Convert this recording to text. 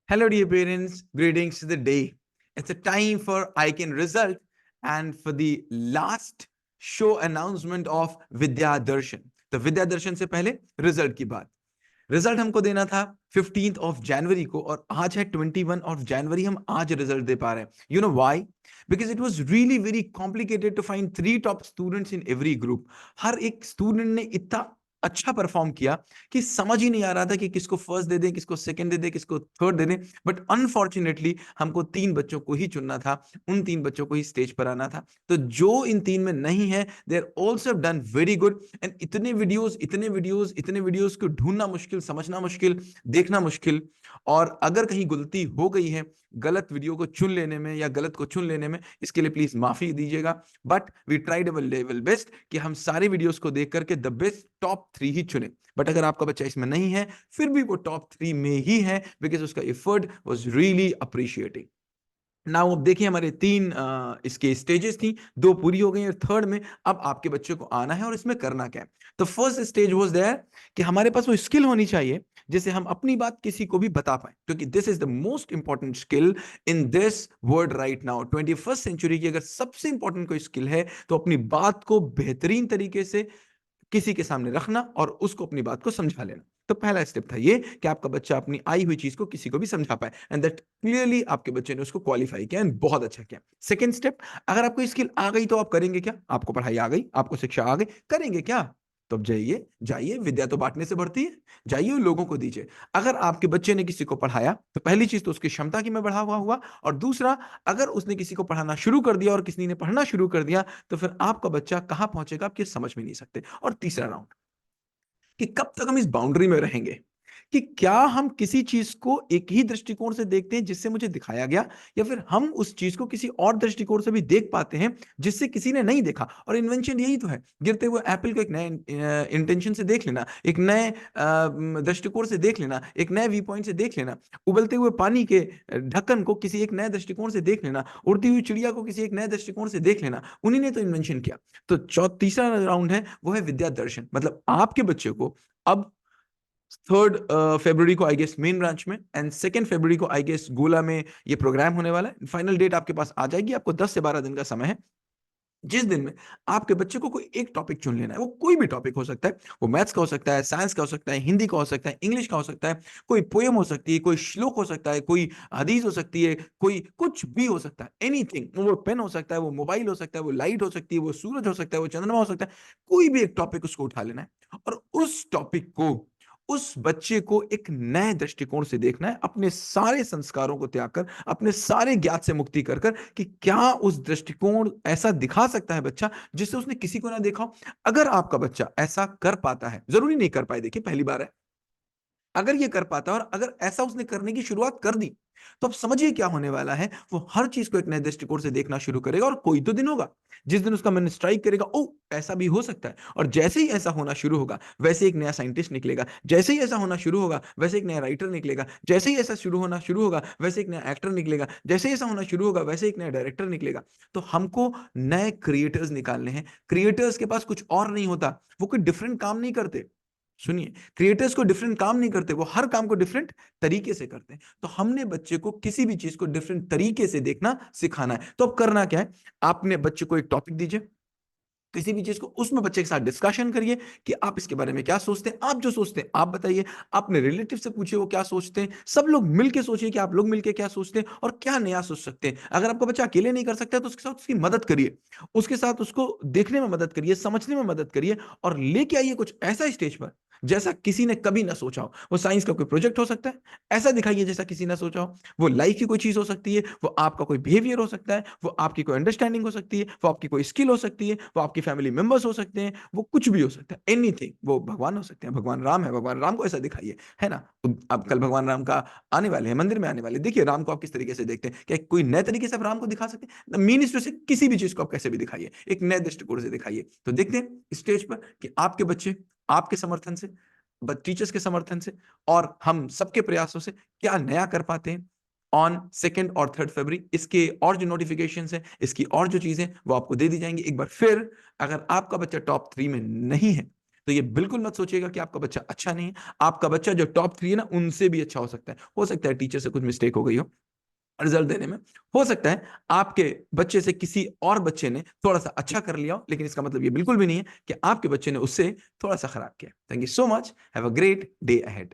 Hello, dear parents. Greetings to the day. It's a time for ICAN result and for the last show announcement of Vidya Darshan. तो विद्या दर्शन से पहले result की बात। Result हमको देना था 15th ऑफ जनवरी को और आज है 21 ऑफ जनवरी। हम आज रिजल्ट दे पा रहे हैं। You know why? Because it was really very complicated to find 3 top students in every group. हर एक स्टूडेंट ने इतना अच्छा परफॉर्म किया कि समझ ही नहीं आ रहा था कि किसको फर्स्ट दे दें, किसको सेकंड दे दें, किसको थर्ड दे दें। बट अनफॉर्चुनेटली हमको 3 बच्चों को ही चुनना था, उन 3 बच्चों को ही स्टेज पर आना था। तो जो इन 3 में नहीं है, they are also done very good. And इतने वीडियोस को ढूंढना मुश्किल, समझना मुश्किल, देखना मुश्किल। और अगर कहीं गलती हो गई है गलत वीडियो को चुन लेने में या गलत को चुन लेने में, इसके लिए प्लीज माफी दीजिएगा। But we tried our level best कि हम सारे वीडियोस को देख करके द बेस्ट टॉप 3 ही चुने। बट अगर आपका बच्चा इसमें नहीं है फिर भी वो टॉप 3 में ही है, बिकॉज उसका effort was really appreciating. Now अब देखिए, हमारे 3 इसके स्टेजेस थी, 2 पूरी हो गई और थर्ड में अब आपके बच्चे को आना है और इसमें करना क्या है। तो फर्स्ट स्टेज वाज देयर कि हमारे पास वो स्किल होनी चाहिए जिससे हम अपनी बात किसी को भी बता पाए, क्योंकि this is the most important skill in this world right now. 21st century की अगर सबसे इंपॉर्टेंट कोई स्किल है तो अपनी बात को बेहतरीन तरीके से किसी के सामने रखना और उसको अपनी बात को समझा लेना। तो पहला स्टेप था ये कि आपका बच्चा अपनी आई हुई चीज को किसी को भी समझा पाए, एंड दैट क्लियरली आपके बच्चे ने उसको क्वालिफाई किया एंड बहुत अच्छा किया। सेकंड स्टेप, अगर आपको स्किल आ गई तो आप करेंगे क्या? आपको पढ़ाई आ गई, आपको शिक्षा आ गई, करेंगे क्या? तो अब जाइए जाइए, विद्या तो बांटने से बढ़ती है, जाइए लोगों को दीजिए। अगर आपके बच्चे ने किसी को पढ़ाया तो पहली चीज तो उसकी क्षमता की में बढ़ावा हुआ, और दूसरा, अगर उसने किसी को पढ़ाना शुरू कर दिया और किसी ने पढ़ना शुरू कर दिया तो फिर आपका बच्चा कहां पहुंचेगा आप ये समझ में नहीं सकते। और तीसरा राउंड, कि कब तक हम इस बाउंड्री में रहेंगे, कि क्या हम किसी चीज को एक ही दृष्टिकोण से देखते हैं जिससे मुझे दिखाया गया, या फिर हम उस चीज को किसी और दृष्टिकोण से भी देख पाते हैं जिससे किसी ने नहीं देखा। और इन्वेंशन यही तो है, गिरते हुए एप्पल को एक नए इंटेंशन से देख लेना, एक नए दृष्टिकोण से देख लेना, एक नए व्यू पॉइंट से देख लेना, उबलते हुए पानी के ढक्कन को किसी एक नए दृष्टिकोण से देख लेना, उड़ती हुई चिड़िया को किसी एक नए दृष्टिकोण से देख लेना। उन्हीं ने तो इन्वेंशन किया। तो तीसरा राउंड है वो है विद्या दर्शन, मतलब आपके बच्चे को अब 3 फरवरी को आई गेस मेन ब्रांच में एंड 2 फरवरी को आई गेस गोला में ये प्रोग्राम होने वाला है। फाइनल डेट आपके पास आ जाएगी, आपको 10 से 12 दिन का समय है, जिस दिन में आपके बच्चे को कोई एक टॉपिक चुन लेना है। वो कोई भी टॉपिक हो सकता है, वो मैथ्स का हो सकता है, साइंस का हो सकता है, हिंदी का हो सकता है, इंग्लिश का हो सकता है, कोई पोएम हो सकती है, कोई श्लोक हो सकता है, कोई हदीस हो सकती है, कोई कुछ भी हो सकता है, एनीथिंग। वो पेन हो सकता है, वो मोबाइल हो सकता है, वो लाइट हो सकती है, वो सूरज हो सकता है, वो चंद्रमा हो सकता है। कोई भी एक टॉपिक उसको उठा लेना है और उस टॉपिक को, उस बच्चे को एक नए दृष्टिकोण से देखना है, अपने सारे संस्कारों को त्याग कर, अपने सारे ज्ञात से मुक्ति कर कर, कि क्या उस दृष्टिकोण ऐसा दिखा सकता है बच्चा जिससे उसने किसी को ना देखा हो। अगर आपका बच्चा ऐसा कर पाता है, जरूरी नहीं कर पाए, देखिए पहली बार है, अगर ये कर पाता है और अगर ऐसा उसने करने की शुरुआत कर दी, तो अब समझिए क्या होने वाला है। वो हर चीज को एक नए दृष्टिकोण से देखना शुरू करेगा और कोई तो दिन होगा जिस दिन उसका मन स्ट्राइक करेगा, ओ ऐसा भी हो सकता है। और जैसे ही ऐसा होना शुरू होगा वैसे एक नया साइंटिस्ट निकलेगा, जैसे ही ऐसा होना शुरू होगा वैसे एक नया राइटर निकलेगा, जैसे ही ऐसा शुरू होगा वैसे एक नया एक्टर निकलेगा, जैसे ही ऐसा होना शुरू होगा वैसे एक नया डायरेक्टर निकलेगा। तो हमको नए क्रिएटर्स निकालने हैं। क्रिएटर्स के पास कुछ और नहीं होता, वो कोई डिफरेंट काम नहीं करते। सुनिए, क्रिएटर्स को डिफरेंट काम नहीं करते, वो हर काम को डिफरेंट तरीके से करते हैं। तो हमने बच्चे को किसी भी चीज को डिफरेंट तरीके से देखना सिखाना है। तो अब करना क्या है, आपने बच्चे को एक टॉपिक दीजिए, किसी भी चीज को, उसमें बच्चे के साथ डिस्कशन करिए कि आप इसके बारे में क्या सोचते हैं, आप जो सोचते हैं आप बताइए, अपने रिलेटिव से पूछिए वो क्या सोचते हैं, सब लोग मिलके सोचिए कि आप लोग मिलके क्या सोचते हैं और क्या नया सोच सकते हैं। अगर आपका बच्चा अकेले नहीं कर सकता तो उसके साथ उसकी मदद करिए, उसके साथ उसको देखने में मदद करिए, समझने में मदद करिए, और लेके आइए कुछ ऐसा स्टेज पर जैसा किसी ने कभी ना सोचा हो। वो साइंस का कोई प्रोजेक्ट हो सकता है, ऐसा दिखाइए जैसा किसी ने सोचा हो। वो लाइफ की कोई चीज हो सकती है, वो आपका कोई बिहेवियर हो सकता है, वो आपकी कोई अंडरस्टैंडिंग हो सकती है, वो आपकी कोई स्किल हो सकती है, वो आपकी फैमिली मेंबर्स हो सकते हैं, वो कुछ भी हो सकता है, एनीथिंग। वो भगवान हो सकते हैं, भगवान राम है, भगवान राम को ऐसा दिखाइए, है ना। अब कल भगवान राम का आने वाले हैं, मंदिर में आने वाले, देखिए राम को आप किस तरीके से देखते हैं, क्या कोई नए तरीके से आप राम को दिखा सकते हैं? मीन से किसी भी चीज को आप कैसे भी दिखाइए, एक नए दृष्टिकोण से दिखाइए। तो देखते हैं स्टेज पर कि आपके बच्चे आपके समर्थन से, टीचर्स के समर्थन से और हम सबके प्रयासों से क्या नया कर पाते हैं ऑन 2 और 3 फरवरी। इसके और जो नोटिफिकेशन है, इसकी और जो चीजें वो आपको दे दी जाएंगी। एक बार फिर, अगर आपका बच्चा टॉप 3 में नहीं है तो ये बिल्कुल मत सोचिएगा कि आपका बच्चा अच्छा नहीं है। आपका बच्चा जो टॉप 3 है ना, उनसे भी अच्छा हो सकता है टीचर से कुछ मिस्टेक हो गई हो रिजल्ट देने में, हो सकता है आपके बच्चे से किसी और बच्चे ने थोड़ा सा अच्छा कर लिया हो, लेकिन इसका मतलब ये बिल्कुल भी नहीं है कि आपके बच्चे ने उससे थोड़ा सा खराब किया। Thank you so much, have a great day ahead.